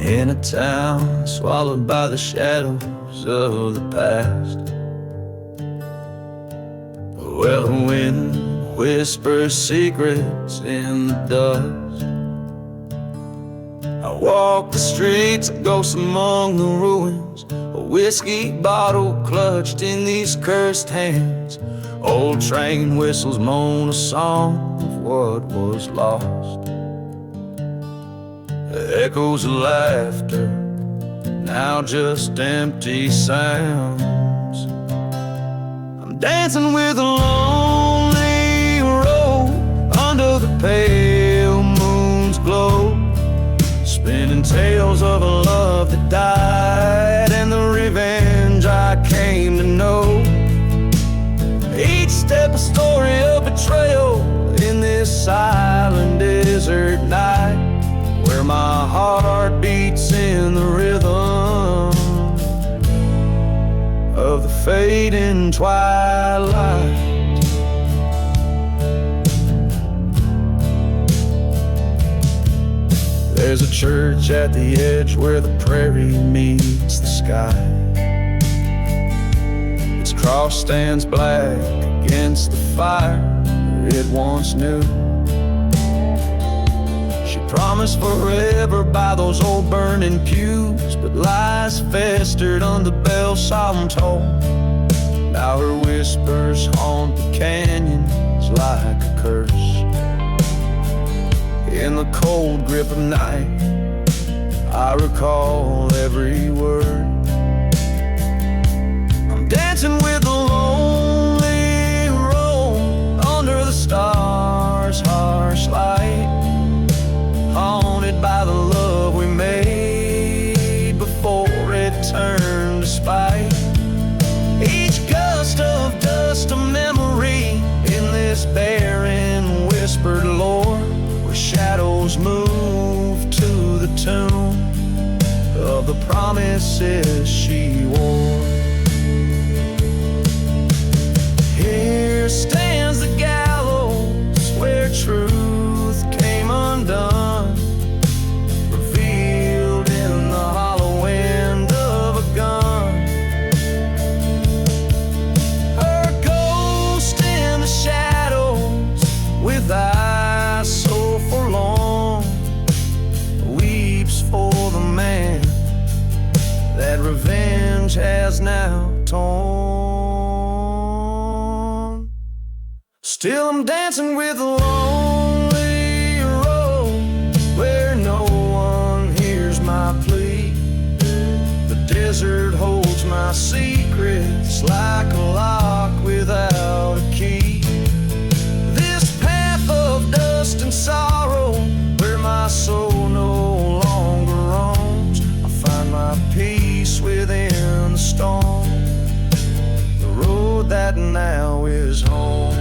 in a town swallowed by the shadows of the past. Well, the wind whispers secrets in the dust. I walk the streets, a ghost among the ruins, a whiskey bottle clutched in these cursed hands. Old train whistles moan a song of what was lost. The echoes of laughter, now just empty sounds. I'm dancing with a lonely road under the pale moon's glow, spinning tales of a love that died and the revenge I came to know. Each step a story of betrayal in this silent desert night, where my heart beats in the rhythm of the fading twilight. There's a church at the edge where the prairie meets the sky. Its cross stands black against the fire it once knew. She promised forever by those old burning pews, but lies festered under bells solemn toll. Now her whispers haunt the canyons like a curse. In the cold grip of night, I recall every word. I'm dancing with a lonely road under the stars' harsh light, haunted by the love we made before it turned to spite. Each gust of dust a memory in this barren whispered lore, where shadows move to the tune of the promises she wore. Here stands the gallows where truth came undone, revealed in the hollow end of a gun. Her ghost in the shadows with eyes so forlorn weeps for the man that revenge has now torn. Still I'm dancing with a lonely road where no one hears my plea. The desert holds my secrets like a lock without a key. This path of dust and sorrow, where my soul no longer roams, I find my peace within the storm, the road that now is home.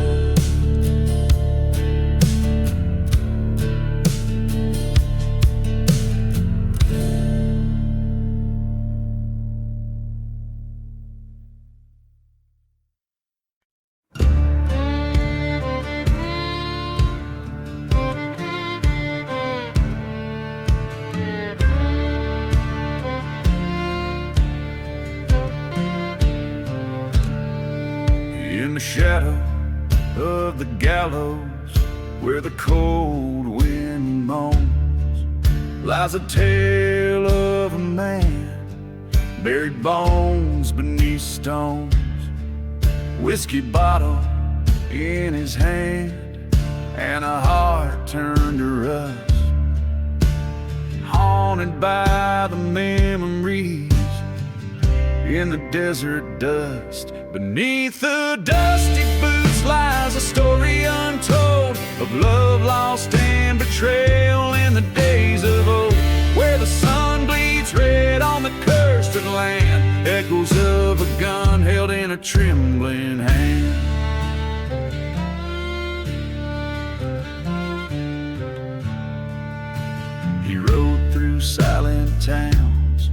In the shadow of the gallows, where the cold wind moans, lies a tale of a man, buried bones beneath stones. Whiskey bottle in his hand, and a heart turned to rust, haunted by the memories in the desert dust. Beneath the dusty boots lies a story untold of love lost and betrayal in the days of old, where the sun bleeds red on the cursed land, echoes of a gun held in a trembling hand. He rode through silent towns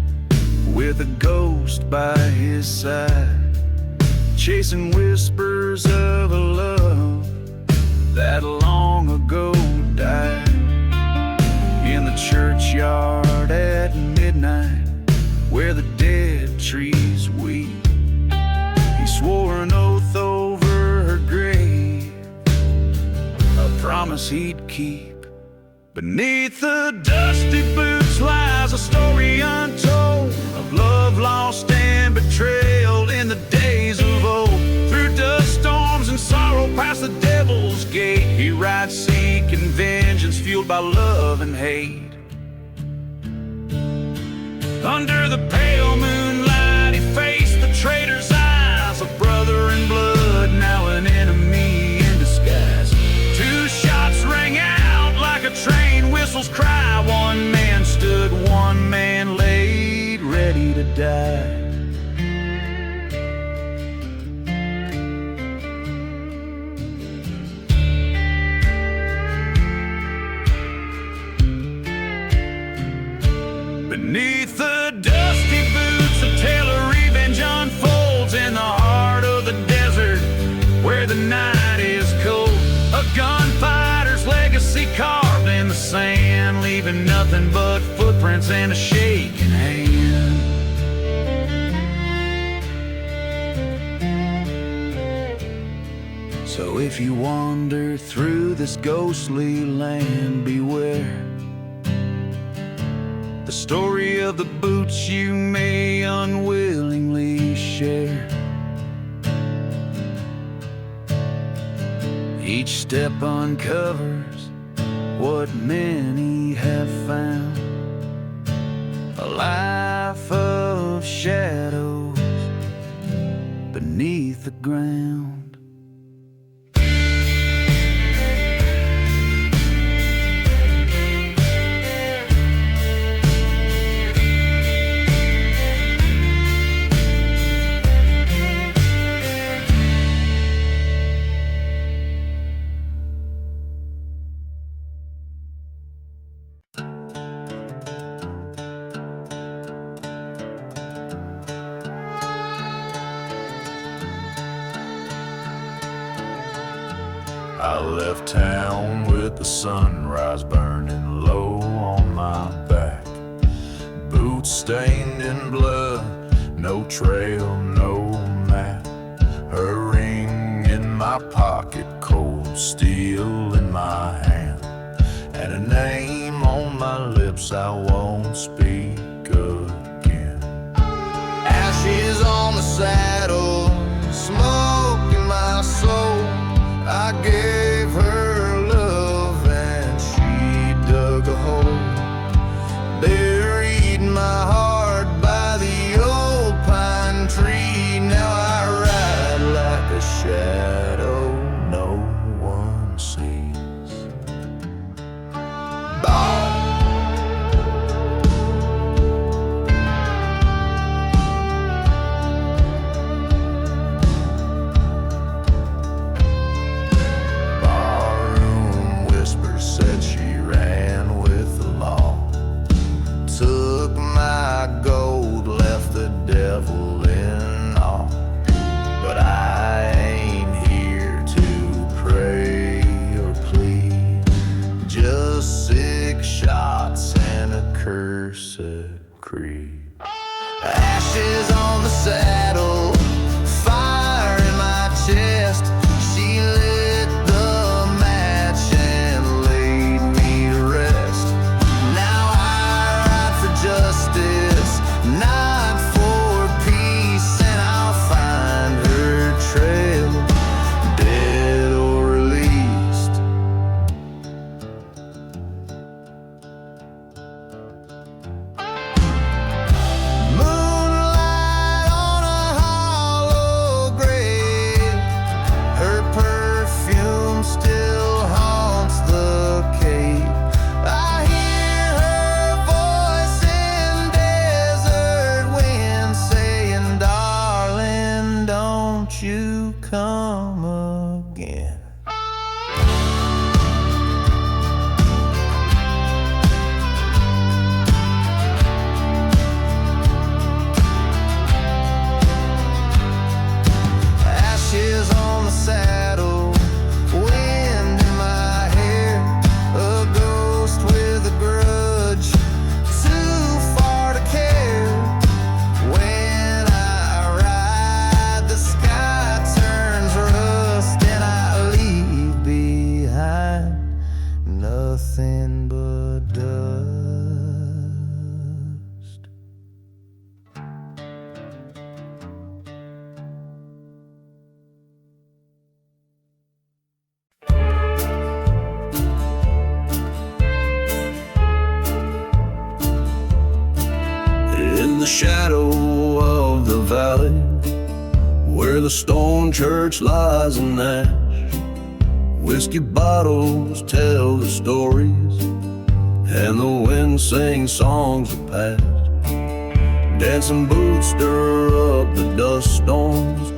with a ghost by his side, chasing whispers of a love that long ago died. In the churchyard at midnight, promise he'd keep. Beneath the dusty boots lies a story untold of love lost and betrayal in the days of old. Through dust storms and sorrow past the devil's gate, he rides seeking vengeance fueled by love and hate. Under the pale moonlight he faced the traitor's eyes, a brother in blood, now an enemy in disguise. Two shots rang out like a train whistle's cry. One man stood, one man laid, ready to die. Beneath the dusty boots, a tale of revenge unfolds in the heart of the desert, where the night is cold. A gunfighter's legacy carved in the sand, leaving nothing but footprints and a shaking hand. So if you wander through this ghostly land, beware the story of the boots you may unwillingly share. Each step uncovers what many have found, a life of shadows beneath the ground. I left town with the sunrise burning low on my back. Boots stained in blood, no trail, no map. Her ring in my pocket, cold steel in my hand, and a name on my lips I won't speak again. Ashes on the saddle, smoke in my soul. I gave her love and she dug a hole, buried my heart by the old pine tree. Now I ride like a shadow no one sees. Bye. Said she ran with the law, took my gold, left the devil in awe. But I ain't here to pray or plead, just 6 shots and a cursed creed. Ashes on the saddle, fire in my chest. She lit the match and laid me to rest. Now I ride for justice, not for peace, and I'll find her trail, dead or released. Moonlight nothing but dust. In the shadow of the valley, where the stone church lies in ash, whiskey bottles tell the stories, and the wind sings songs of past. Dancing boots stir up the dust storms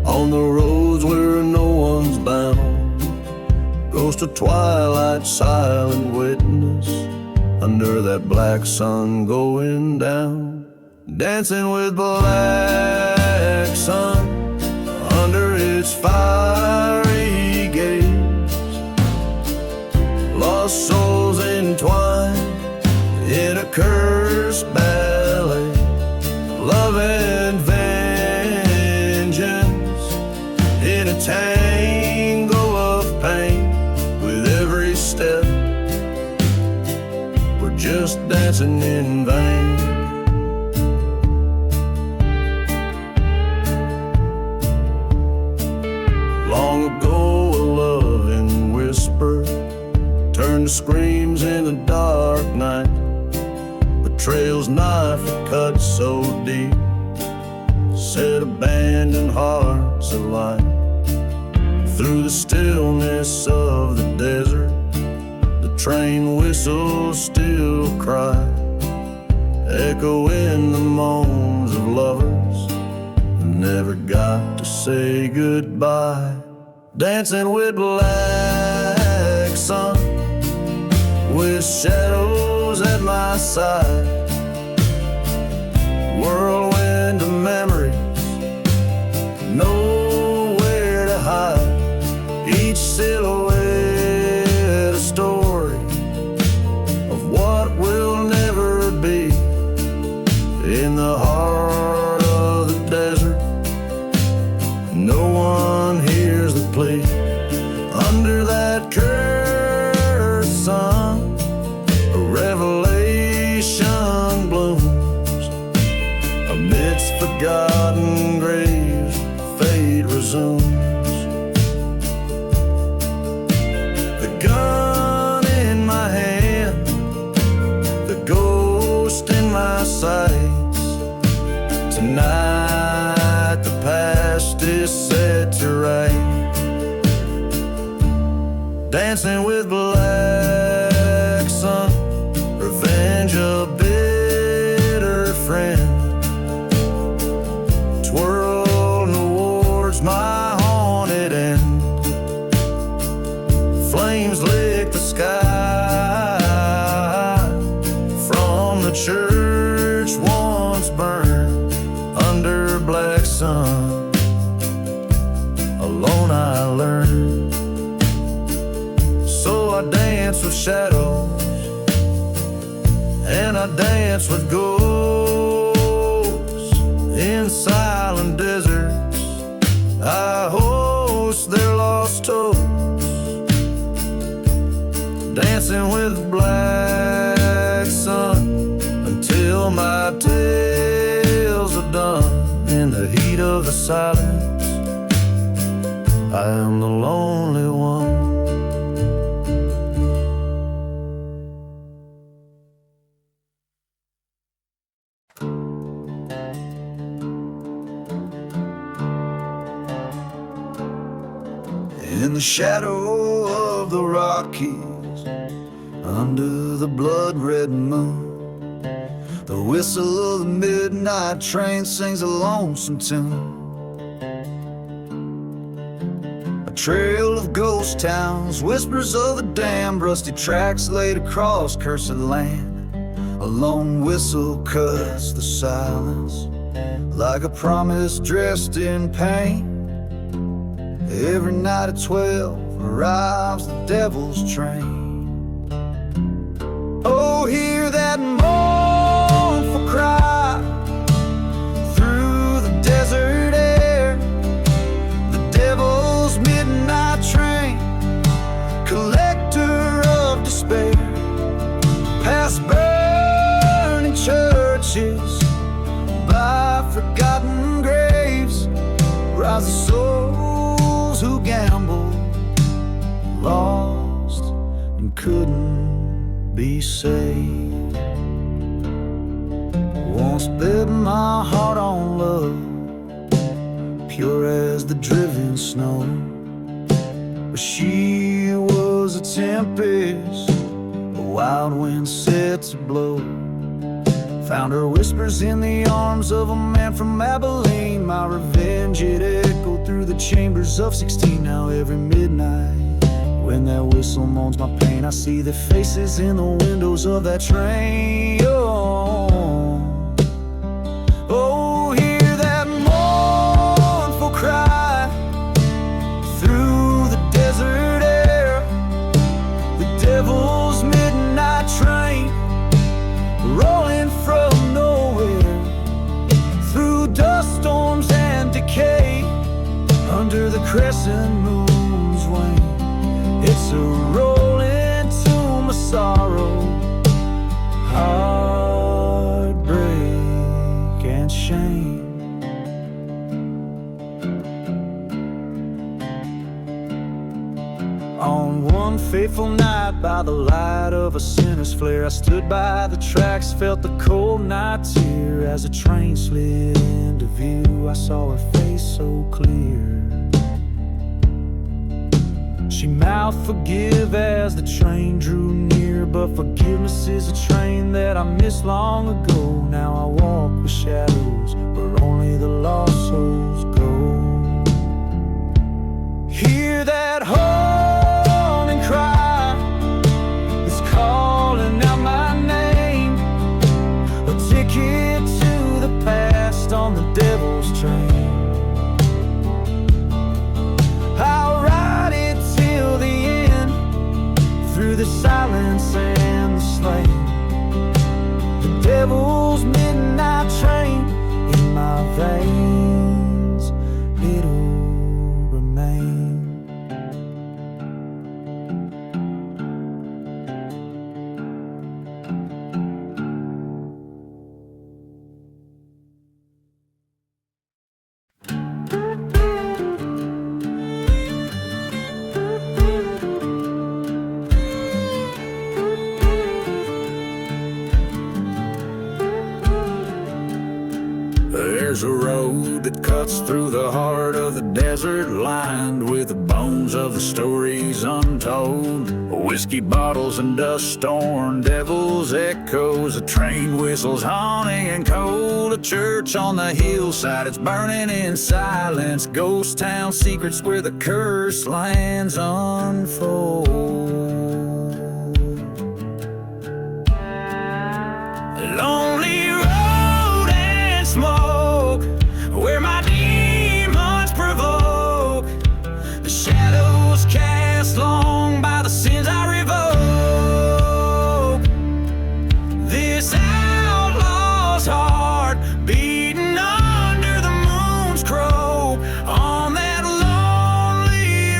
on the roads where no one's bound. Ghost of twilight, silent witness under that black sun going down. Dancing with black sun under its fiery gaze. Lost souls entwined in a cursed ballet. Love and vengeance in a tango of pain. With every step we're just dancing in vain. Long ago a loving whisper turned to screams in the dark night. Betrayal's knife that cut so deep set abandoned hearts alight. Through the stillness of the desert, the train whistles still cry, echoing the moans of lovers who never got to say goodbye. Dancing with black sun, with shadows at my side. Whirlwind of memories, nowhere to hide. Each silhouette a story of what will never be. In the heart of the desert, no one hears the plea. Under that cursed sun, a revelation blooms. Amidst forgotten graves, fate resumes. The gun in my hand, the ghost in my sights. Tonight the past is set to right. Dancing with black sun, revenge a bitter friend. Twirl towards my haunted end. Flames lick the sky from the church once burned. Under black sun, alone I learned. So I dance with shadows, and I dance with ghosts. In silent deserts, I host their lost toes. Dancing with black sun until my tales are done. In the heat of the silence, I am the lonely one. In the shadow of the Rockies, under the blood-red moon, the whistle of the midnight train sings a lonesome tune. A trail of ghost towns, whispers of the damned, rusty tracks laid across cursed land. A lone whistle cuts the silence like a promise dressed in pain. Every night at 12 arrives the devil's train. Oh, hear that mournful cry through the desert air. The devil's midnight train, collector of despair. couldn't be saved. Once bet my heart on love, pure as the driven snow. But she was a tempest, a wild wind set to blow. Found her whispers in the arms of a man from Abilene. My revenge, it echoed through the chambers of 16. Now every midnight, when that whistle moans my pain, I see the faces in the windows of that train. Oh, hear that mournful cry through the desert air. The devil's midnight train rolling from nowhere, through dust storms and decay, under the crescent moon's wane. It's a rolling tomb of sorrow, heartbreak and shame. On one fateful night, by the light of a sinner's flare, I stood by the tracks, felt the cold night tear. As the train slid into view, I saw her face so clear. She mouthed forgive as the train drew near, but forgiveness is a train that I missed long ago. Now I walk with shadows where only the lost souls go. Hear that haunting cry, it's calling out my name. A ticket to the past on the devil's train. I'll ride it till the end, through the silence and the slain. The devil's midnight train in my veins, it'll remain. There's a road that cuts through the heart of the desert, lined with the bones of the stories untold. Whiskey bottles and dust-storm devils, echoes of train whistles haunting and cold. A church on the hillside, it's burning in silence. Ghost town secrets where the cursed lands unfold. Lonely road and smoke, where my demons provoke. The shadows cast long by the sins I revoke. This outlaw's heart beating under the moon's croak, on that lonely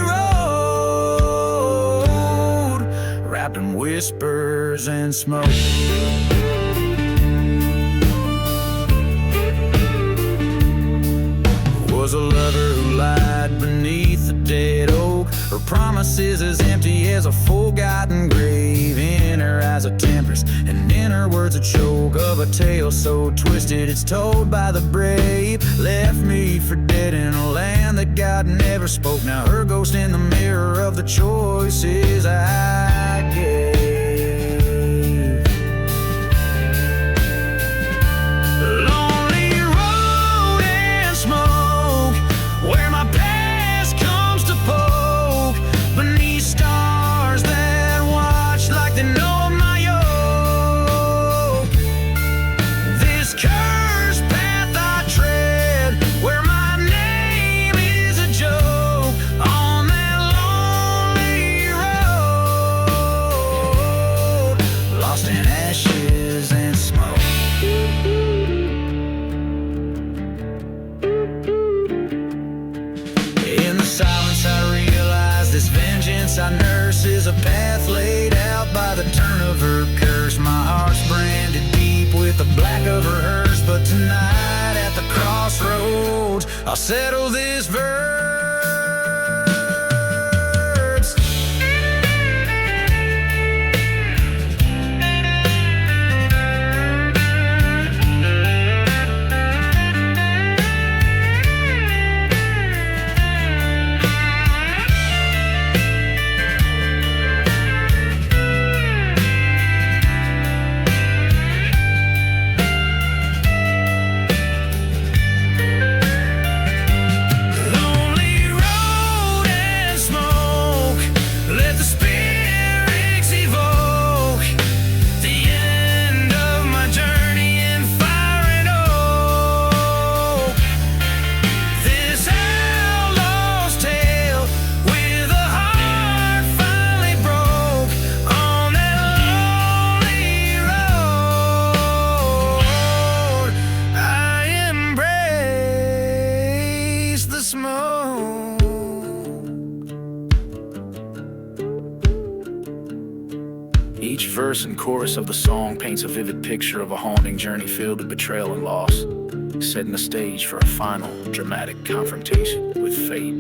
road, wrapped in whispers and smoke. Was a lover who lied beneath a dead oak. Her promises as empty as a forgotten grave. In her eyes a tempest, and in her words a choke of a tale so twisted it's told by the brave. Left me for dead in a land that God never spoke. Now her ghost in the mirror of the choices I gave. Where my past comes to poke beneath stars that watch like they know my yoke. This cursed path I tread, where my name is a joke, on that lonely road, lost in ashes and smoke. Silence I realize this vengeance I nurse is a path laid out by the turn of her curse. My heart's branded deep with the black of her hearse, but tonight at the crossroads I'll settle this verse. Each verse and chorus of the song paints a vivid picture of a haunting journey filled with betrayal and loss, setting the stage for a final, dramatic confrontation with fate.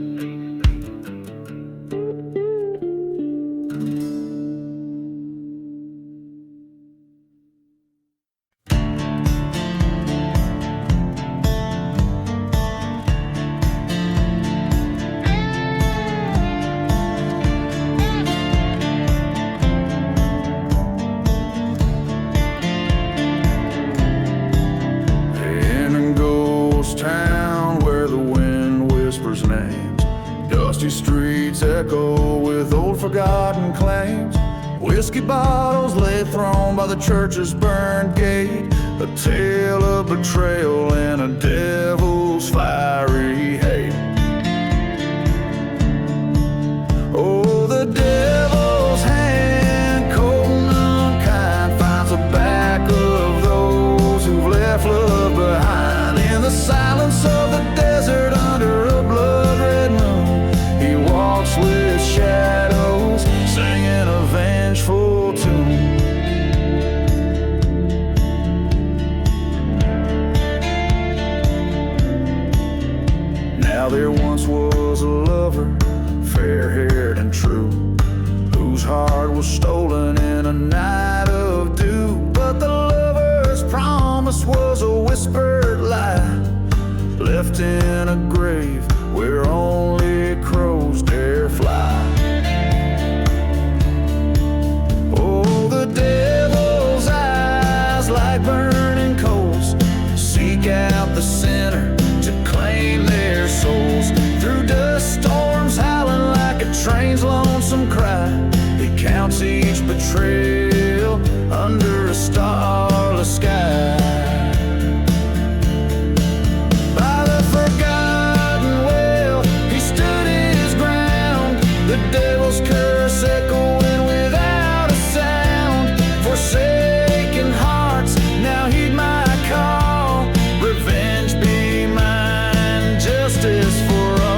Streets echo with old forgotten claims. Whiskey bottles lay thrown by the church's burned gate. A tale of betrayal and a devil's fiery hate. Oh, the devil's hand, cold and unkind, finds the back of those who've left love behind. In the silence of the desert under a blood-red moon, he walks with shadows, singing a vengeful tune. Now there once was a lover, fair-haired and true, whose heart was stolen in a night of dew. But the lover's promise was a whispered lie, left in a grave where only crows dare fly. Oh, the devil's eyes, like burning coals, seek out the sinner to claim their souls. Through dust storms howling like a train's lonesome cry, he counts each betrayal under a starless sky. The devil's curse echoing without a sound. Forsaken hearts, now heed my call. Revenge be mine, justice for all.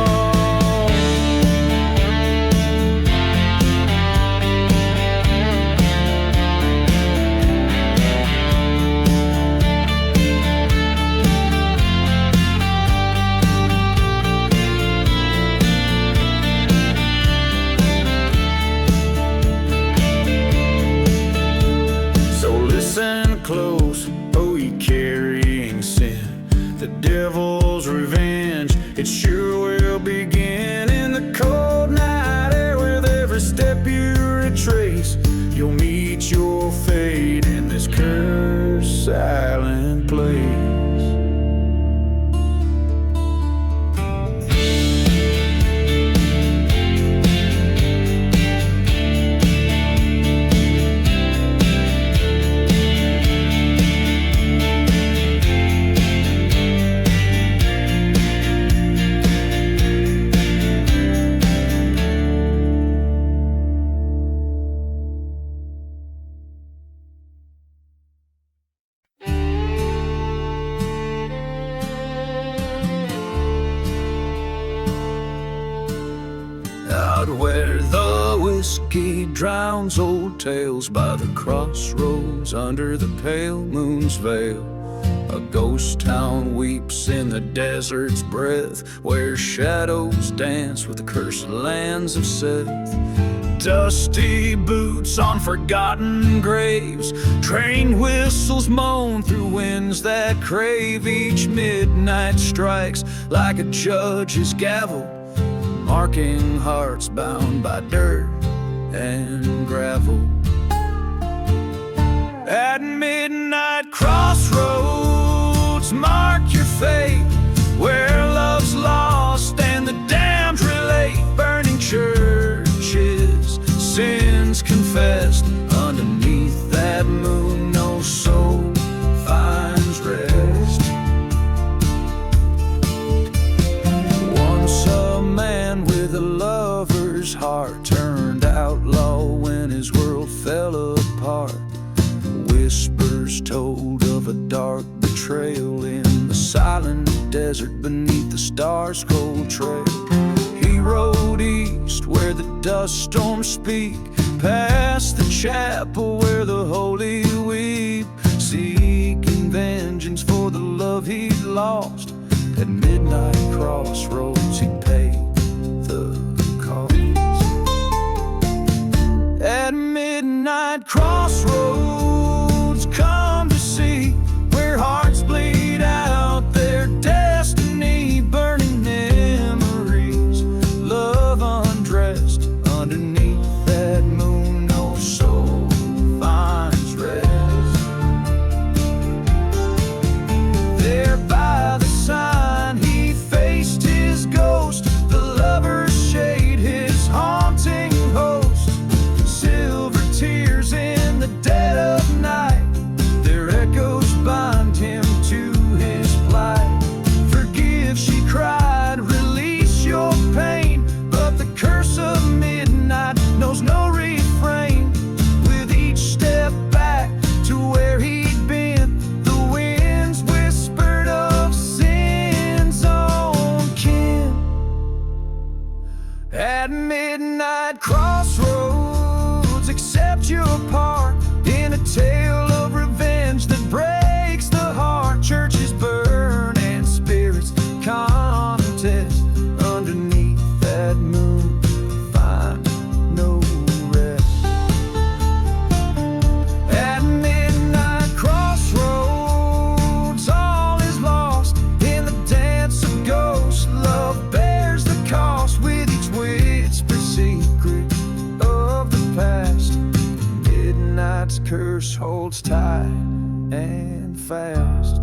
Close, oh, ye carrying sin. The devil's revenge, it sure will begin. In the cold night air, with every step you retrace, you'll meet your fate in this cursed silent place. Out where the whiskey drowns old tales, by the crossroads under the pale moon's veil, a ghost town weeps in the desert's breath, where shadows dance with the cursed lands of Seth. Dusty boots on forgotten graves, train whistles moan through winds that crave. Each midnight strikes like a judge's gavel, marking hearts bound by dirt and gravel. At midnight crossroads, mark your fate, where love's lost and the damned relate. Burning churches, sins confessed, underneath that moon no soul finds rest. Once a man with a lover's heart turned outlaw when his world fell apart. Whispers told of a dark betrayal in the silent desert beneath the stars' cold trail. He rode east where the dust storms speak, past the chapel where the holy weep, seeking vengeance for the love he'd lost. At midnight crossroads he'd pay the cost. At midnight crossroads, come to see where hearts bleed out their destiny, burning memories, love undressed underneath that moon. No soul finds rest. There by the sign he faced his ghost, the lover's shade, his haunting host. Silver tears in the dead of night, their echoes bind him to his plight. Forgive, she cried, release your pain, but the curse of midnight knows no refrain. With each step back to where he'd been, the winds whispered of sin's own kin. At midnight crossroads, accept your part in a tale of revenge that breaks the heart. Churches burn and spirits contest underneath that moon, find no rest. At midnight crossroads, all is lost in the dance of ghosts. Love bears the cost with each whispered secret of the past. Midnight's curse holds tight and fast.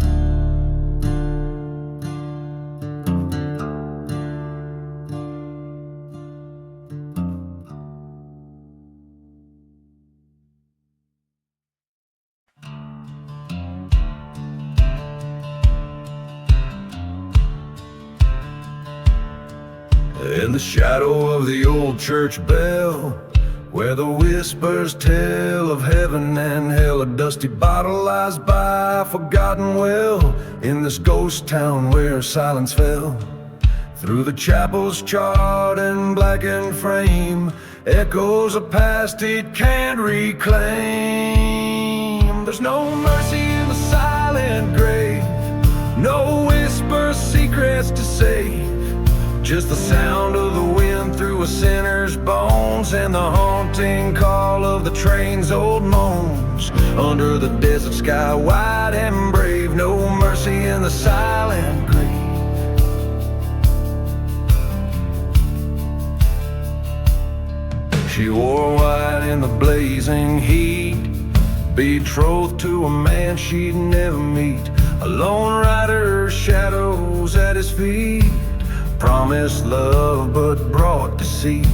In the shadow of the old church bell, where the whispers tell of heaven and hell, a dusty bottle lies by a forgotten well. In this ghost town where silence fell, through the chapel's charred and blackened frame, echoes of past it can't reclaim. There's no mercy in the silent grave, no whisper secrets to say, just the sound of the wind through a sinner's bones, and the haunting call of the train's old moans. Under the desert sky, wide and brave, no mercy in the silent grave. She wore white in the blazing heat, betrothed to a man she'd never meet. A lone rider, shadows at his feet, promised love but brought deceit.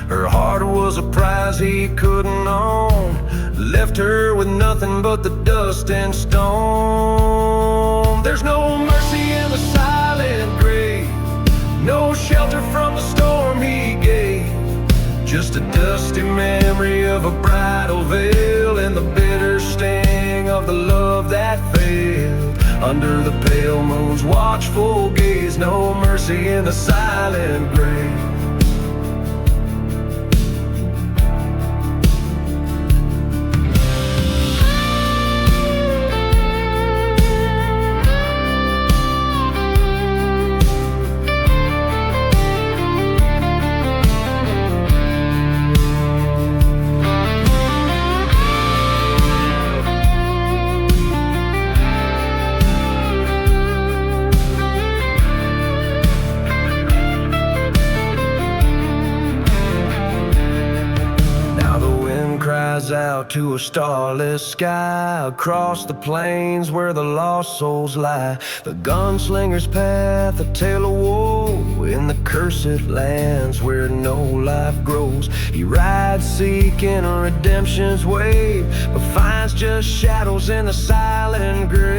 Her heart was a prize he couldn't own, left her with nothing but the dust and stone. There's no mercy in the silent grave, no shelter from the storm he gave, just a dusty memory of a bridal veil and the bitter sting of the love that failed. Under the pale moon's watchful gaze, no mercy in the silent grave. Out to a starless sky, across the plains where the lost souls lie. The gunslinger's path, a tale of woe, in the cursed lands where no life grows. He rides seeking a redemption's way, but finds just shadows in the silent grave.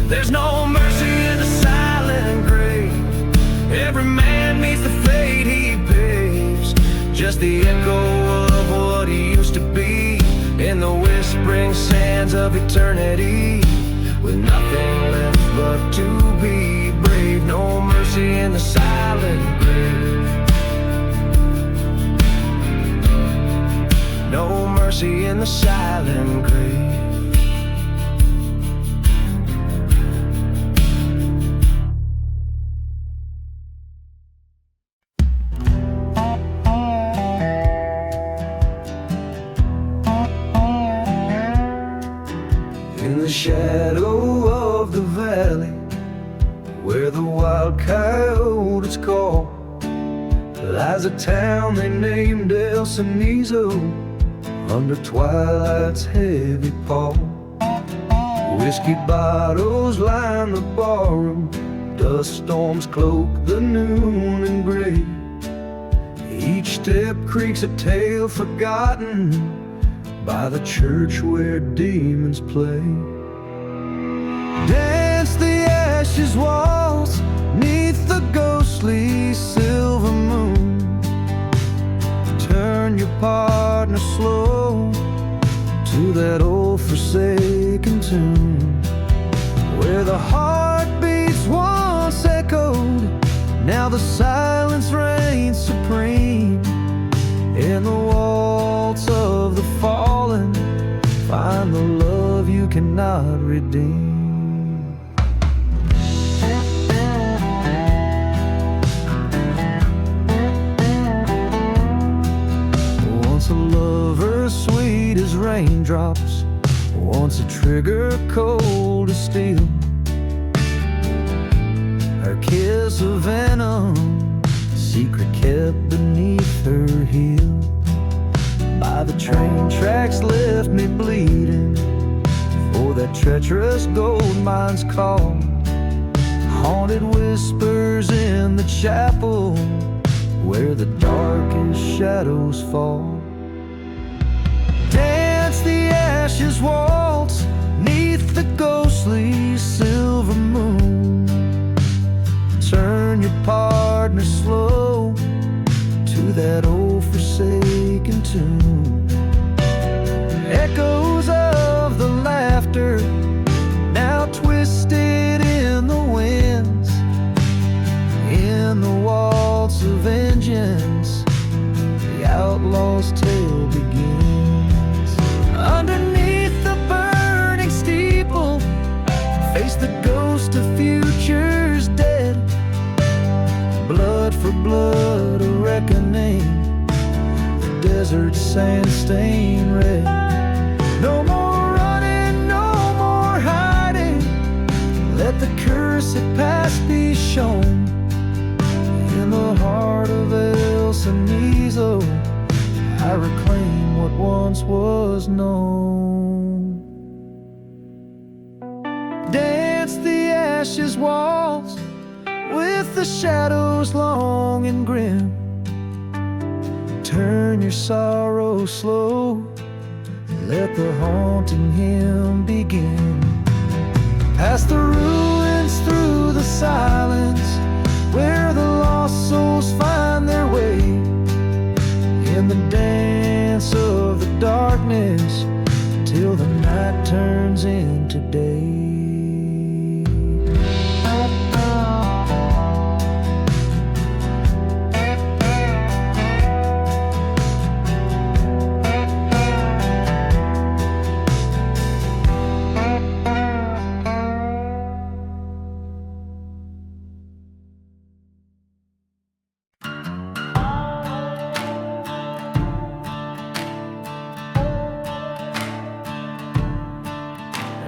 There's no mercy in the silent grave, every man meets the fate he paves, just the echo of what he used to be in the whispering sands of eternity, with nothing left but to be brave. No mercy in the silent grave. seeing the silent grave. In the shadow of the valley, where the wild coyotes call, lies a town they named Amigo, under twilight's heavy pall. Whiskey bottles line the barroom, dust storms cloak the noon and gray. Each step creaks a tale forgotten by the church where demons play. Dance the ashes waltz neath the ghostly silver moon. Turn your partner slow to that old forsaken tune, where the heartbeats once echoed, now the silence reigns supreme. In the waltz of the fallen, find the love you cannot redeem. Once a lover sweet as raindrops, once a trigger cold as steel, her kiss of venom, secret kept beneath her heel. By the train tracks left me bleeding, for that treacherous gold mine's call. Haunted whispers in the chapel, where the darkest shadows fall. Dance the ashes waltz neath the ghostly silver moon. Turn your partner slow to that old forsaken tune. Echoes of the laughter, now twisted in the winds. In the waltz of vengeance, the outlaw's tale begins. Underneath the burning steeple, face the ghost of futures dead. Blood for blood, a reckoning, the desert sand stained red. No more running, no more hiding, let the cursed past be shown. In the heart of Amigo, I reclaim what once was known. Dance the ashes waltz with the shadows long and grim. Turn your sorrow slow, let the haunting hymn begin. Past the ruins, through the silence, where the lost souls find their way. In the dance of the darkness, till the night turns into day.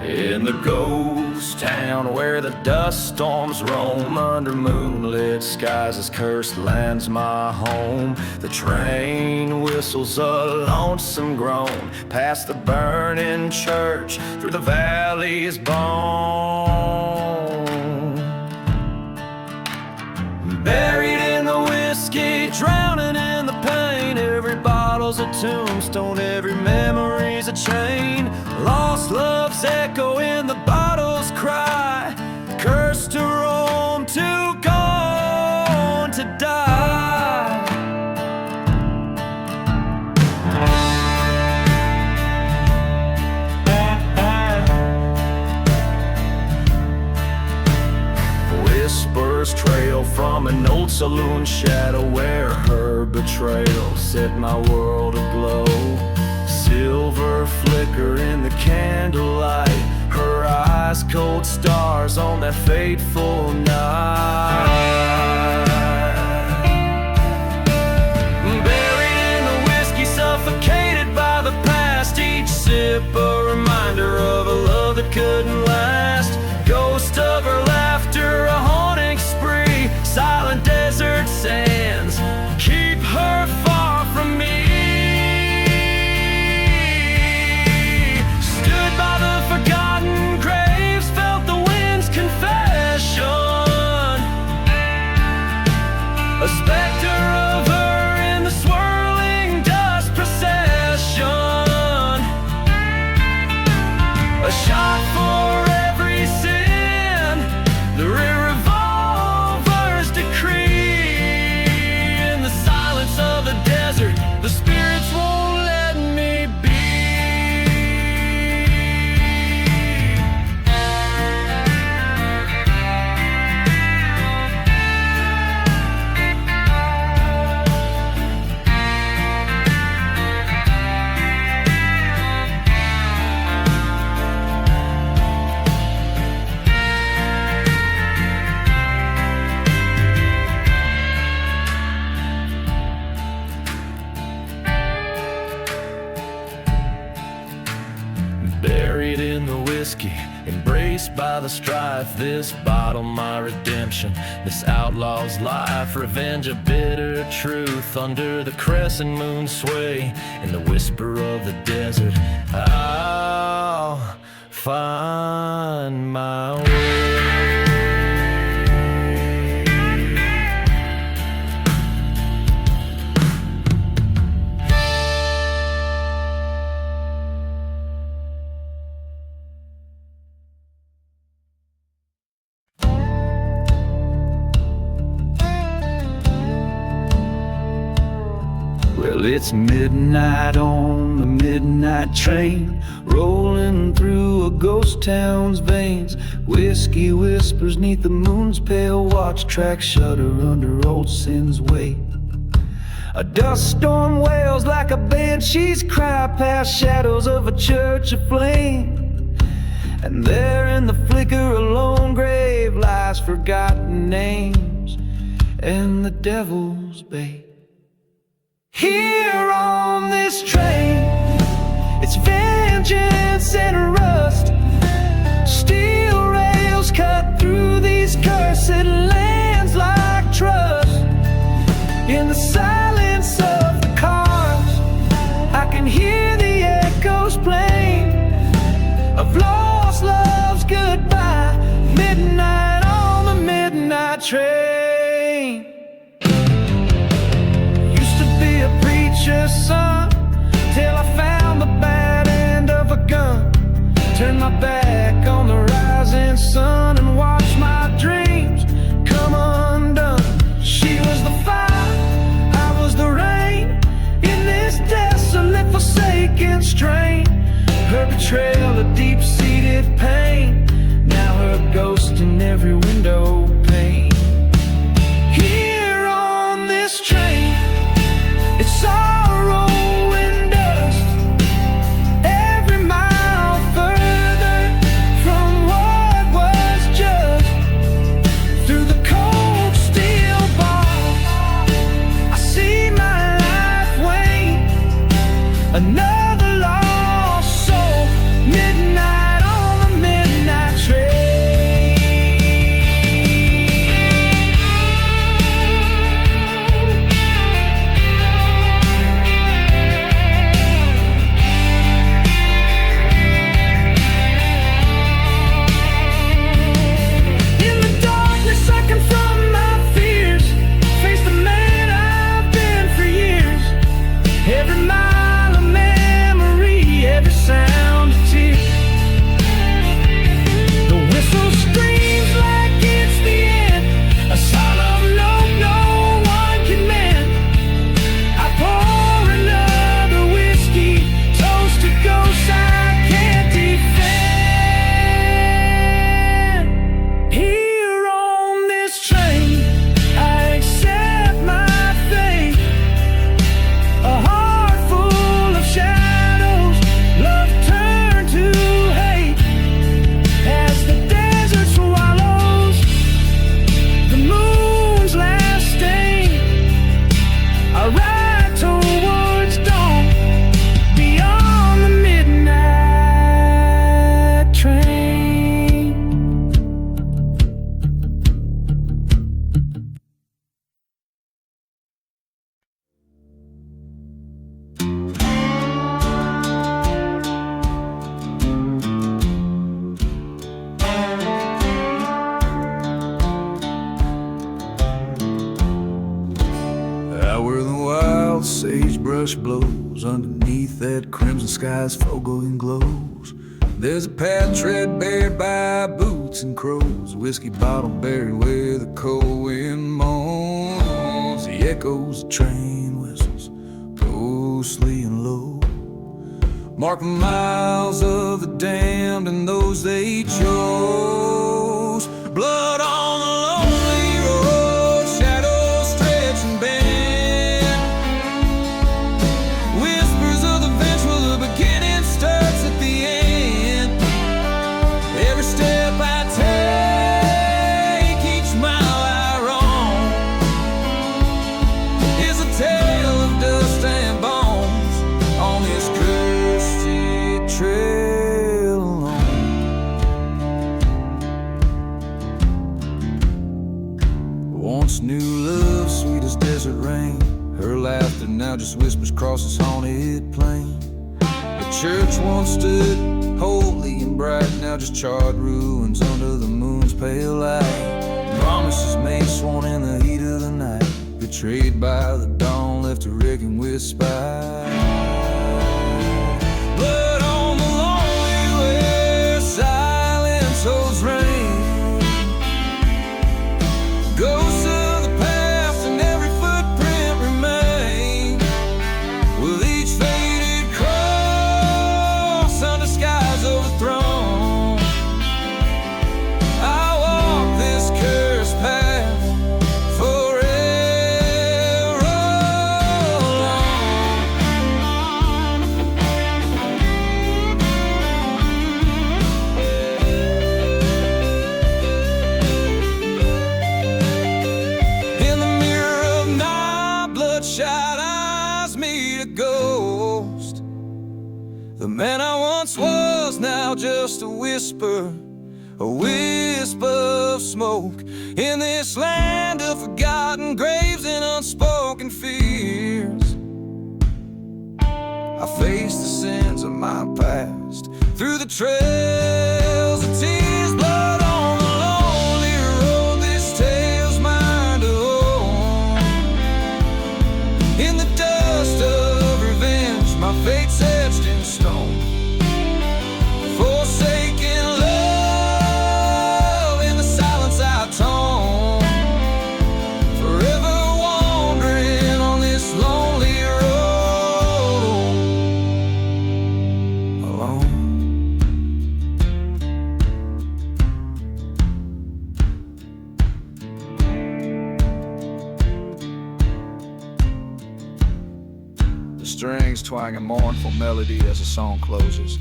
In the ghost town where the dust storms roam, under moonlit skies this cursed land's my home. The train whistles a lonesome groan, past the burning church, through the valley's bone. Buried in the whiskey, drowning in the pain, every bottle's a tombstone, every memory's a chain. Lost love's echo in the bottle's cry, cursed to roam, too gone to die. Whispers trail from an old saloon shadow, where her betrayal set my world aglow. silver flicker in the candlelight, her eyes cold stars on that fateful night. Buried in the whiskey, suffocated by the past, each sip a reminder of a love that couldn't last. Ghost of her laughter, a haunting spree, silent desert sands keep her far from me. Stood by the forgotten graves, felt the wind's confession, a specter of her in the swirling dust procession, a shot for every sin, the revolver's decree. In the silence of the desert, the spirits won't let me be. Buried in the whiskey, embraced by the strife, this bottle my redemption, this outlaw's life, revenge a bitter truth under the crescent moon sway, in the whisper of the desert I'll find my way. Well, it's midnight on the midnight train, rolling through a ghost town's veins. Whiskey whispers neath the moon's pale watch, tracks shudder under old sin's weight. A dust storm wails like a banshee's cry past shadows of a church aflame. And there in the flicker a lone grave lies forgotten names and the devil's bait. Here on this train, it's vengeance and rust. Steel rails cut through these cursed lands like trust. In the silence of the cars, I can hear the echoes plain of lost love's goodbye, midnight on the midnight train. Son, till I found the bad end of a gun, turned my back on the rising sun and watched my dreams come undone. She was the fire, I was the rain, in this desolate forsaken strain. Her betrayal a deep-seated pain, now her ghost in every window pane. Here on this train, it's sorrow and dust, every mile further from what was just. Through the cold steel bars, I see my life wane. Another lost soul, midnight on the midnight train. Every mile a man wild sagebrush blows underneath that crimson sky's foregoing glows. There's a path tread bared by boots and crows, whiskey bottle buried where the cold wind moans. The echoes of train whistles, ghostly and low, mark the miles of the damned and those they chose. Blood on the lonely road, shadows stretch and bend. Whispers of the vengeful, the beginning starts at the end. Every step I take, each mile I roam, is a tale of dust and bones on this cursed trail alone. Once knew love, sweet as desert rain. Her laughter now just whispers across this haunted plain. The church once stood holy and bright, now just charred ruins under the moon's pale light. Promises made sworn in the heat of the night, betrayed by the dawn, left to reckon with spite. Blood on the lonely where silence holds rain. Ghosts of the past and every footprint remain, with each faded cross under skies overthrown. I walk this cursed path forever alone. In the mirror of my bloodshot eyes meet a ghost. The man I once was now just a wisp of smoke. In this land of forgotten graves and unspoken fears, I face the sins of my past through the trails of tears. Blood on the lonely road, this tale's mine to own. In the dust of revenge, my fate's etched in stone. Forsaken love, in the silence I tone. Forever wandering on this lonely road alone. The strings twang a mournful melody as the song closes.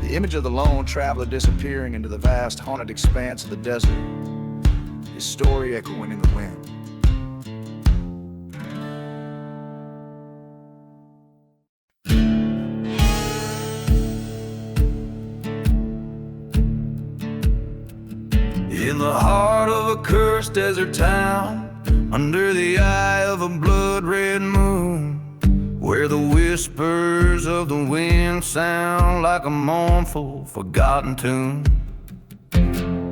The image of the lone traveler disappearing into the vast haunted expanse of the desert, his story echoing in the wind. In the heart of a cursed desert town, under the eye of a blood-red moon, where the whispers of the wind sound like a mournful, forgotten tune.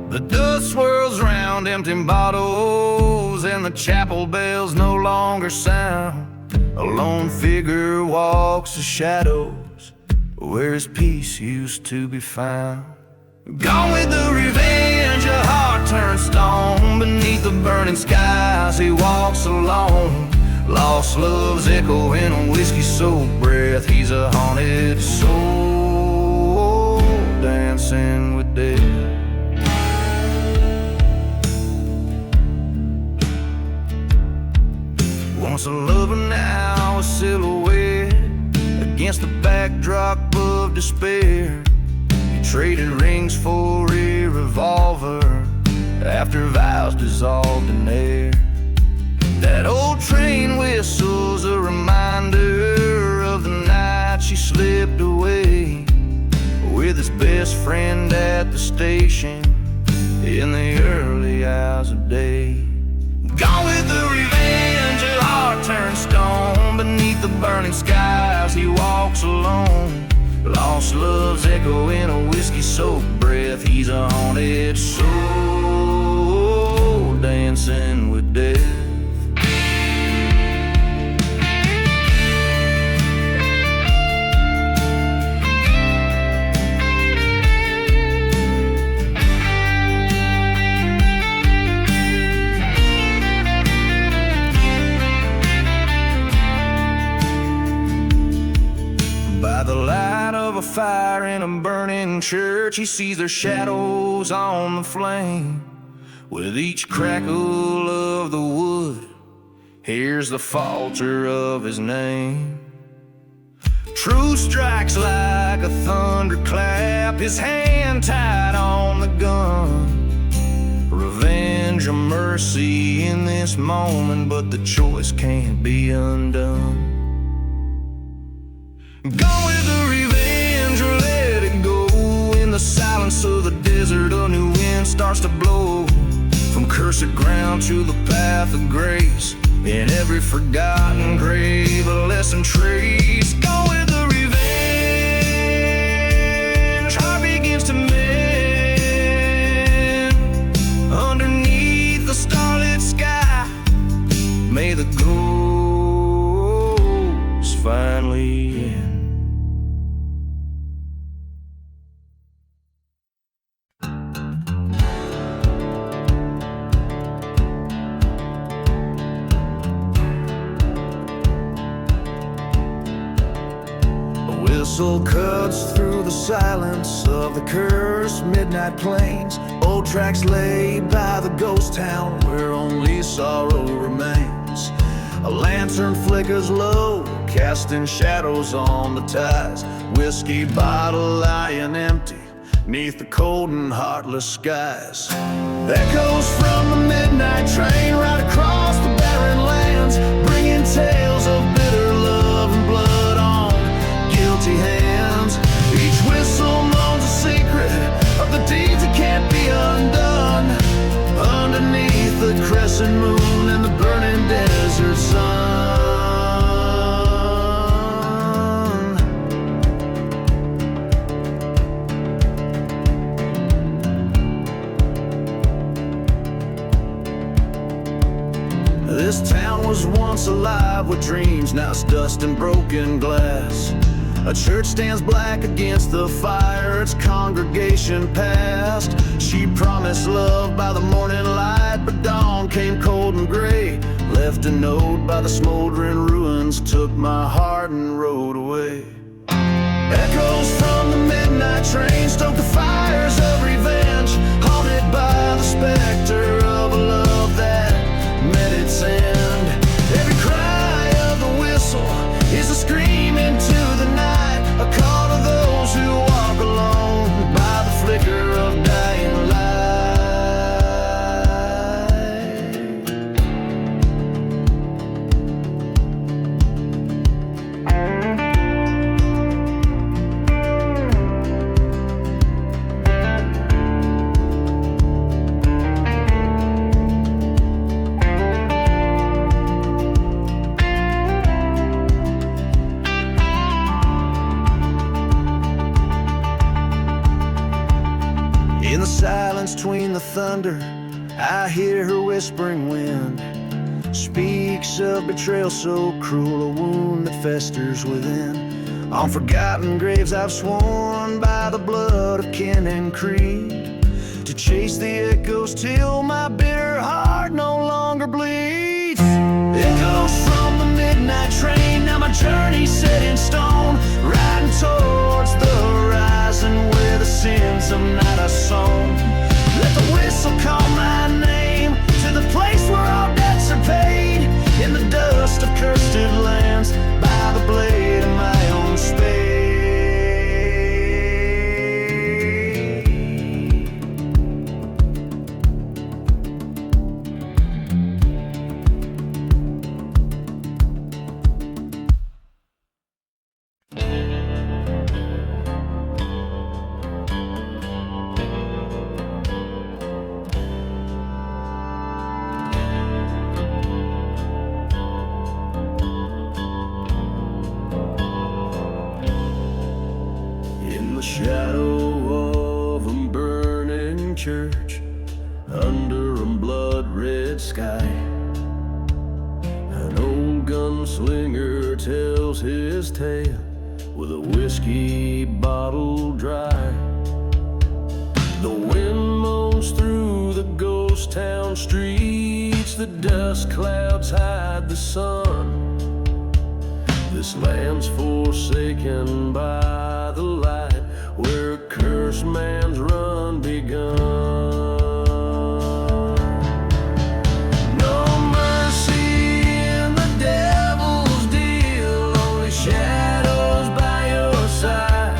The dust swirls round empty bottles, and the chapel bells no longer sound. A lone figure walks the shadows, where his peace used to be found. Gone with the revenge, a heart turned stone. Beneath the burning skies he walks alone. Lost love's echo in a whiskey-soaked breath. He's a haunted soul, dancing with death. Once a lover, now a silhouette against the backdrop of despair. He traded rings for a revolver after vows dissolved in air. That old train whistle's a reminder of the night she slipped away with his best friend at the station in the early hours of day. Gone with the revenge, a heart turned stone. Beneath the burning skies he walks alone. Lost love's echo in a whiskey-soaked breath. He's a haunted soul, dancing with death. fire in a burning church. He sees their shadows on the flame. With each crackle of the wood, hears the falter of his name. Truth strikes like a thunderclap, his hand tied on the gun. Revenge or mercy in this moment, but the choice can't be undone. Go with the revenge or let it go. In the silence of the desert, a new wind starts to blow. From cursed ground to the path of grace, in every forgotten grave a lesson trace. Go with the revenge, heart begins to mend. Underneath the starlit sky, may the ghost finally end. Whistle cuts through the silence of the cursed midnight plains. Old tracks laid by the ghost town where only sorrow remains. A lantern flickers low, casting shadows on the ties. Whiskey bottle lying empty neath the cold and heartless skies. Echoes from the midnight train right across the barren lands, bringing tales of bitter love and blood on guilty hands. Each whistle moans a secret of the deeds that can't be undone. Underneath the crescent moon and the burning desert sun. This town was once alive with dreams, now it's dust and broken glass. A church stands black against the fire, its congregation passed. She promised love by the morning light, but dawn came cold and gray. Left a note by the smoldering ruins, took my heart and rode away. Echoes from the midnight train stoke the fires of revenge, haunted by the specter of a love that met its end. Every cry of the whistle is a scream into the night, a call to those who walk alone by the flicker of dying light. In the silence between the thunder, I hear her whispering wind. Speaks of betrayal so cruel, a wound that festers within. On forgotten graves I've sworn by the blood of kin and creed, to chase the echoes till my bitter heart no longer bleeds. Echoes from the midnight train, now my journey's set in stone, riding towards the horizon where the sins of night are sown. Let the whistle call my name to the place where all debts are paid, in the dust of cursed lands by the blade of my own spade. Shadow of a burning church under a blood-red sky, an old gunslinger tells his tale with a whiskey bottle dry. The wind moans through the ghost town streets, the dust clouds hide the sun. This land's forsaken by the light, where a cursed man's run begun. No mercy in the devil's deal, only shadows by your side.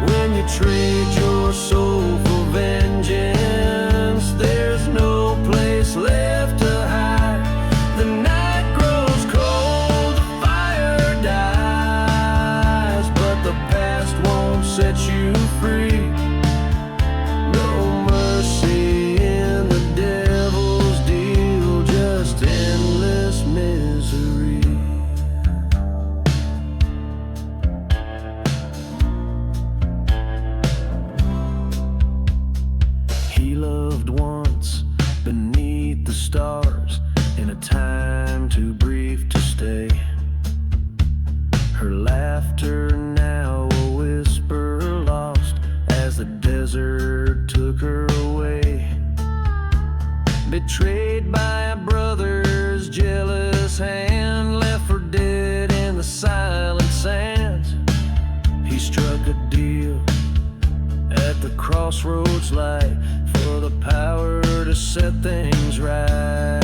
When you trade your soul for vengeance, there's no place left to hide. The night grows cold, the fire dies, but the past won't set you free. No mercy in the devil's deal, just endless misery. He loved once beneath the stars, in a time too brief to stay. Her laughter now a whisper lost, as the desert took her away. Betrayed by a brother's jealous hand, left for dead in the silent sands. He struck a deal at the crossroads light, for the power to set things right.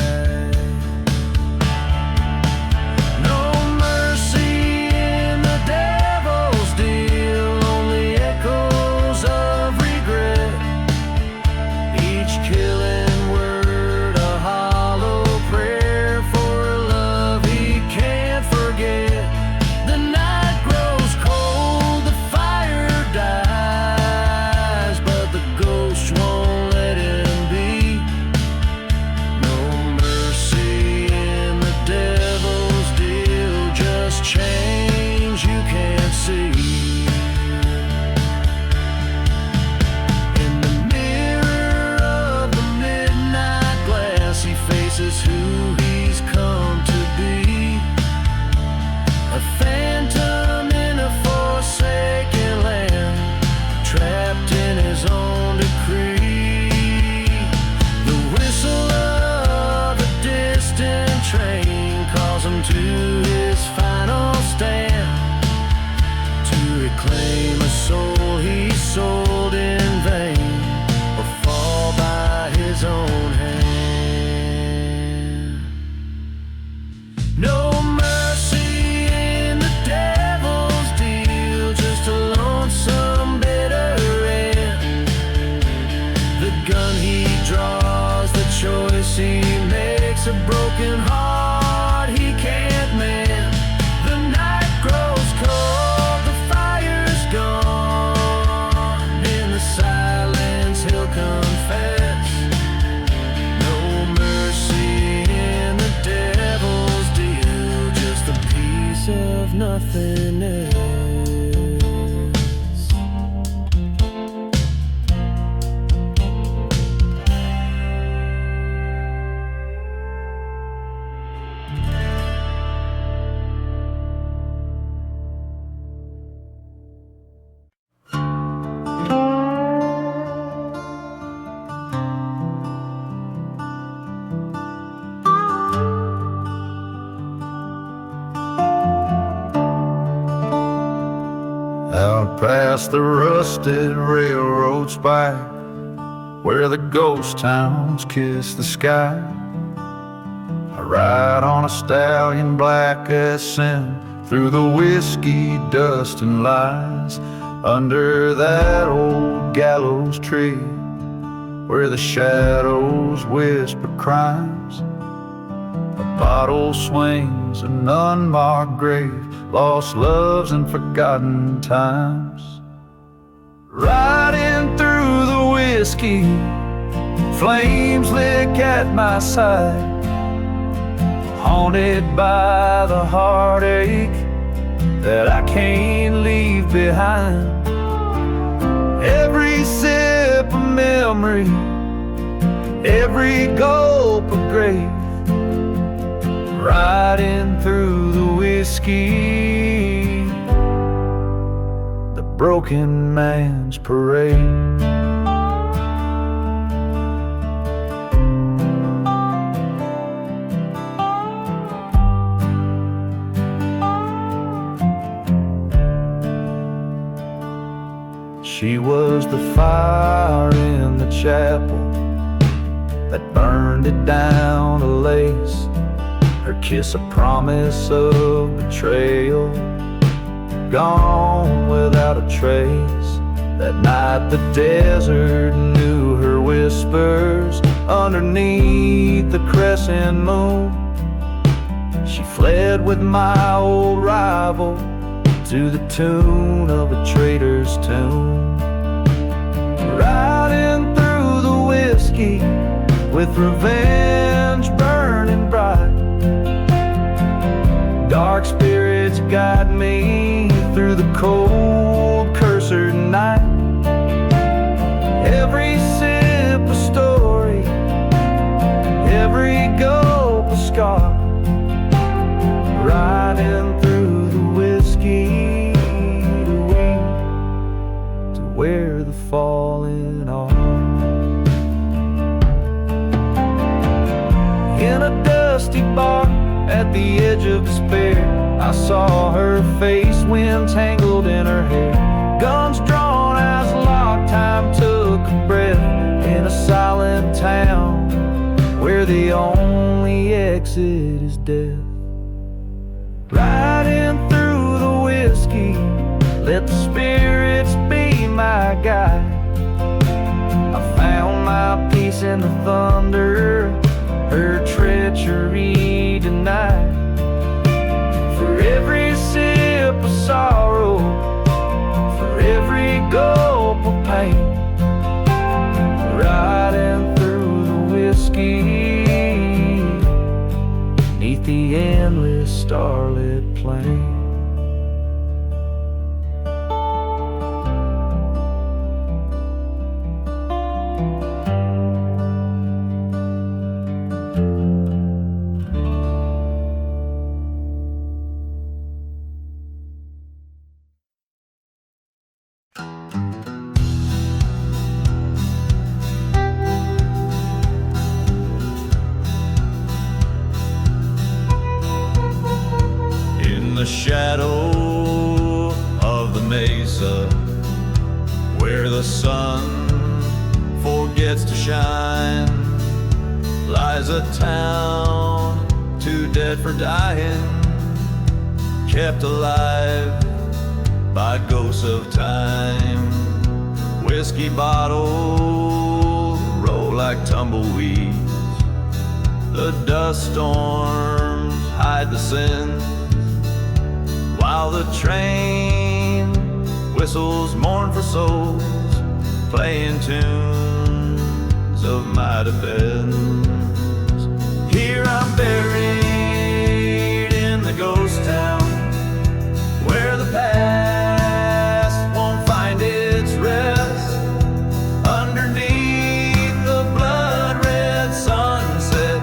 No mercy in the devil's deal, only echoes of regret. Each killing word a hollow prayer for a love he can't forget. The night grows cold, the fire dies, but the ghost won't let him be. No mercy in the devil's deal, just change you can't see. In the mirror of the midnight glass, he faces who he's come to be. A phantom in a forsaken land, trapped in his own decree. The whistle of a distant train calls him to his final stand, to reclaim a soul he sold in vain, or fall by his own hand. No mercy in the devil's deal, just a lonesome bitter end. The gun he draws, the choice he makes, a broken heart he can't mend. The night grows cold, the fire's gone, in the silence he'll confess. No mercy in the devil's deal, just a piece of nothingness. Out past the rusted railroad spike, where the ghost towns kiss the sky, I ride on a stallion black as sin, through the whiskey dust and lies, under that old gallows tree, where the shadows whisper crimes. A bottle swings, an unmarked grave, lost loves and forgotten times. Riding through the whiskey, flames lick at my side, haunted by the heartache that I can't leave behind. Every sip a memory, every gulp a grave, riding through the whiskey, the broken man's parade. She was the fire in the chapel that burned it down to lace. Her kiss a promise of betrayal, gone without a trace. That night the desert knew her whispers underneath the crescent moon. She fled with my old rival to the tune of a traitor's tune. Riding through the whiskey with revenge burning bright. Dark spirits guide me through the cold, cursed night. Every sip a story, every gulp a scar. Riding through the whiskey to where the fallen are. In a dusty bar at the edge of despair, I saw her face, wind tangled in her hair. Guns drawn as locked, time took a breath. In a silent town where the only exit is death. Riding through the whiskey, let the spirits be my guide. I found my peace in the thunder, her treachery denied. For every sip of sorrow, for every gulp of pain, riding through the whiskey neath the endless starlit plain. The shadow of the mesa, where the sun forgets to shine, lies a town too dead for dying, kept alive by ghosts of time. Whiskey bottles roll like tumbleweeds, the dust storms hide the sins, while the train whistles mourn for souls, playing tunes of my defense. Here I'm buried in the ghost town, where the past won't find its rest. Underneath the blood-red sunset,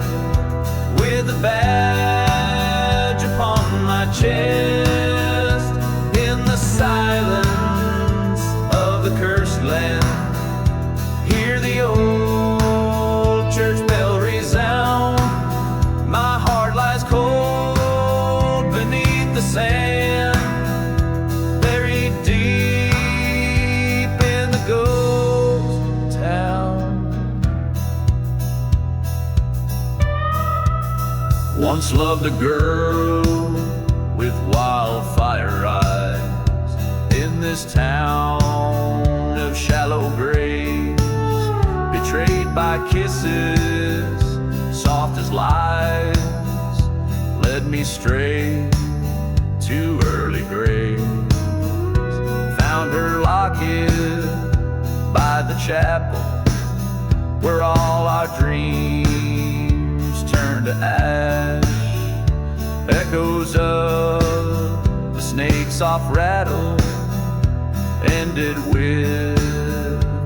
with a badge upon my chest. Silence of the cursed land, hear the old church bell resound. My heart lies cold beneath the sand, buried deep in the ghost town. Once loved a girl with wildfire eyes, in this town of shallow graves, betrayed by kisses soft as lies, led me straight to early graves. Found her locket by the chapel, where all our dreams turned to ash. Echoes of the snake's soft rattle ended with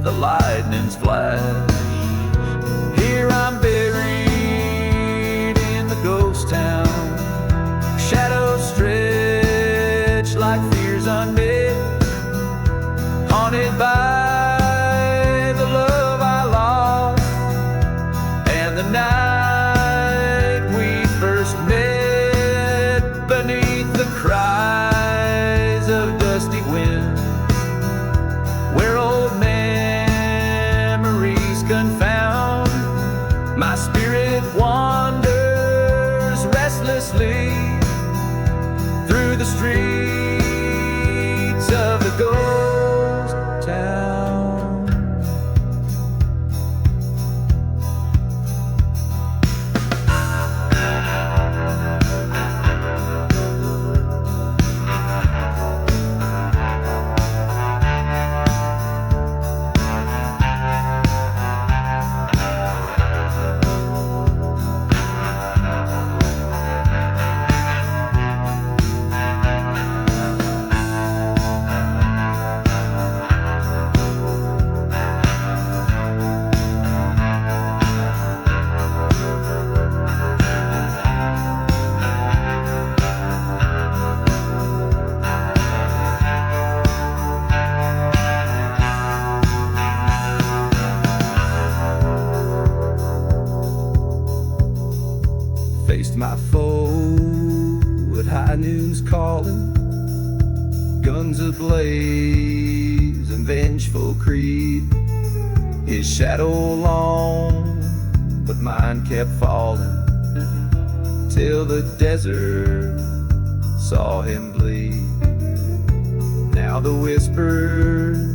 the lightning's flash. Here I'm buried in the ghost town, shadows stretch like fears unmet, haunted by the love I lost, and the night we first met, beneath the cries of dusty wind, where ghost town. Faced my foe at high noon's calling, guns ablaze and vengeful creed. His shadow long, but mine kept falling, till the desert saw him bleed. Now the whispers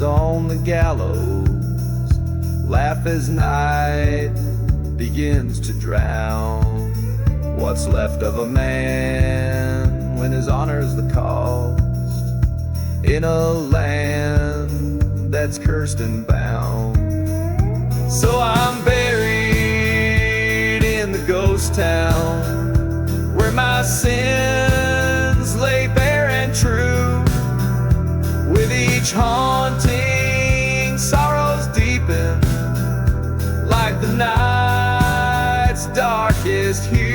on the gallows laugh as night begins to drown what's left of a man when his honor's the cost in a land that's cursed and bound. So I'm buried in the ghost town where my sins lay bare and true, with each haunting sorrows deepen like the night's darkest hue.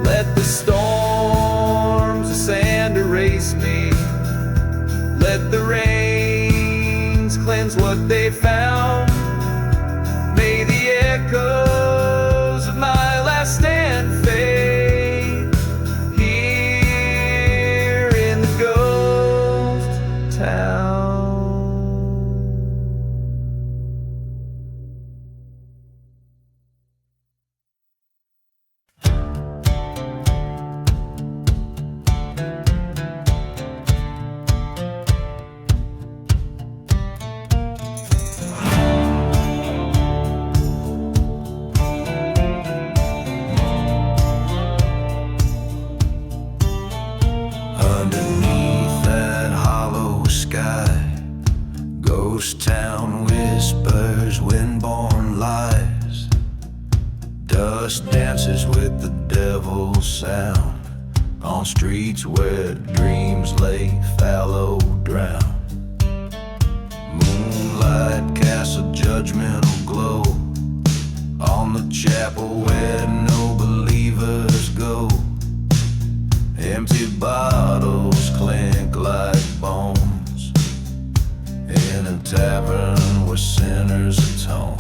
Let the storms of sand erase me, let the rains cleanse what they found. May the echoes of my last stand fade here in the ghost town. Underneath that hollow sky, ghost town whispers, windborne lies. Dust dances with the devil's sound on streets where dreams lay fallow drown. Moonlight casts a judgmental glow on the chapel where no believers go. Empty bottles clink like bones in a tavern where sinners atone.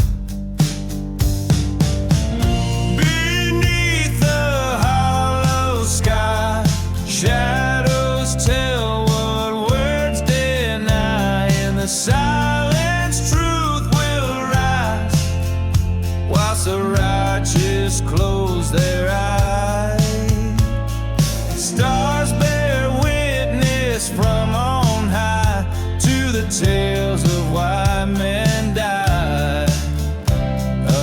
Beneath the hollow sky, shadows tell what words deny. In the silence, truth will rise, whilst the righteous close their eyes. Stars bear witness from on high to the tales of why men die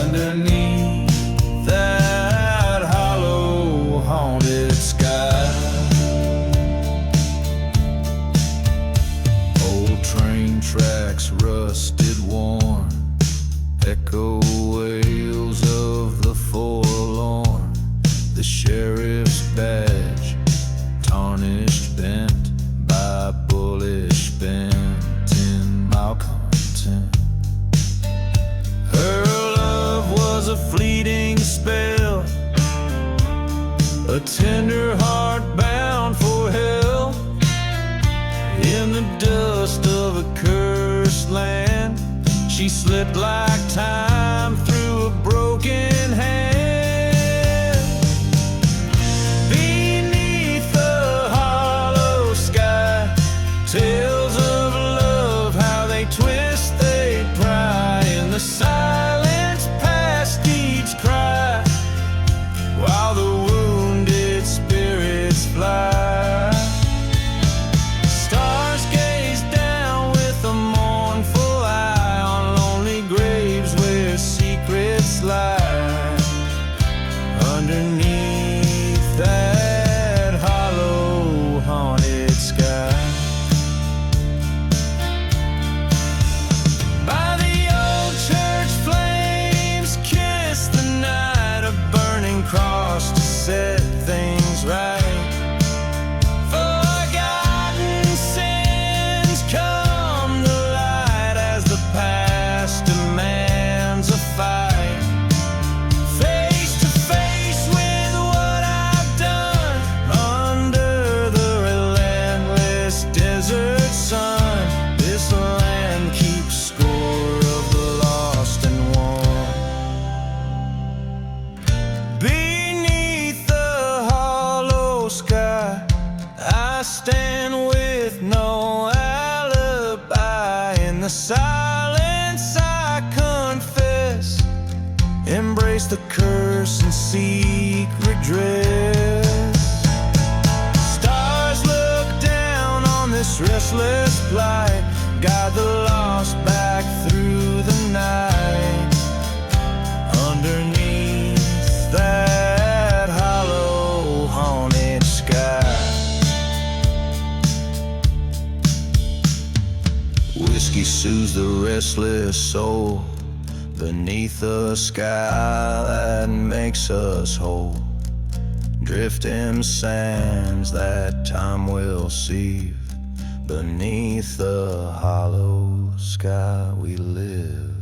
underneath that hollow haunted sky. Old train tracks rusted worn, echo wails of the forlorn. The sheriff's badge tarnished, bent by bullish bent in malcontent. Her love was a fleeting spell, a tender heart bound for hell. In the dust of a cursed land, she slipped like time stand with no alibi. In the silence I confess, embrace the curse and seek redress. Stars look down on this restless plight, guide the lost back through the night. Underneath that hollow, haunted sky, whiskey soothes the restless soul beneath the sky that makes us whole. Drifting sands that time will sieve, beneath the hollow sky we live.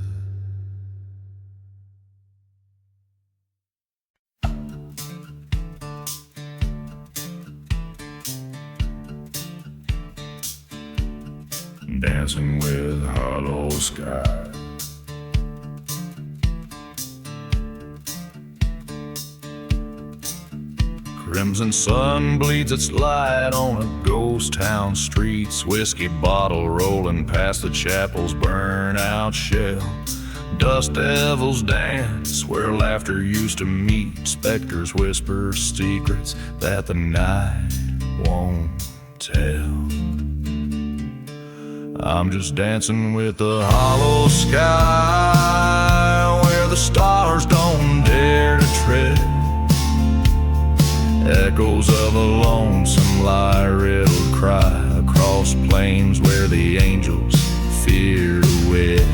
Dancing with hollow sky. Crimson sun bleeds its light on a ghost town streets. Whiskey bottle rolling past the chapel's burnt-out shell. Dust devils dance where laughter used to meet. Specters whisper secrets that the night won't tell. I'm just dancing with the hollow sky, where the stars don't dare to tread. Echoes of a lonesome lie-riddled cry across plains where the angels fear to wed.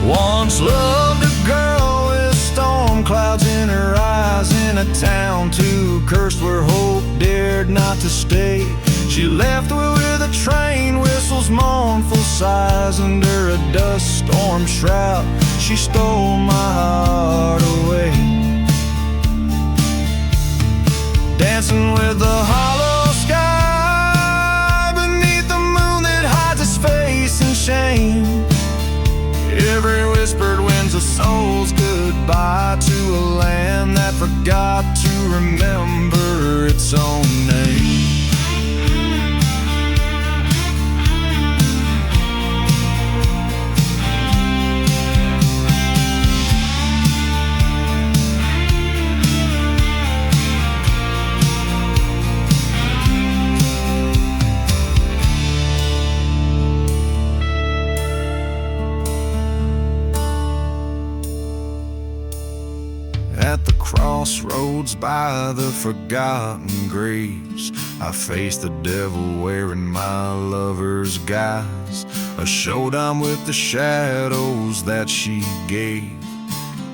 Once loved a girl with storm clouds in her eyes, in a town too cursed where hope dared not to stay. She left with a train whistle's mournful sighs. Under a dust storm shroud, she stole my heart away. Dancing with the hollow sky, beneath the moon that hides its face in shame. Every whispered wind's a soul's goodbye to a land that forgot to remember its own name. At the crossroads by the forgotten graves, I faced the devil wearing my lover's guise. A showdown with the shadows that she gave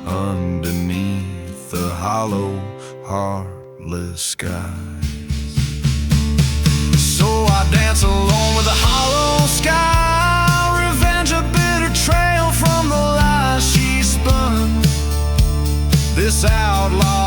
underneath the hollow, heartless skies. So I dance alone with the hollow sky, revenge a bitter trail from the lies she spun. This outlaw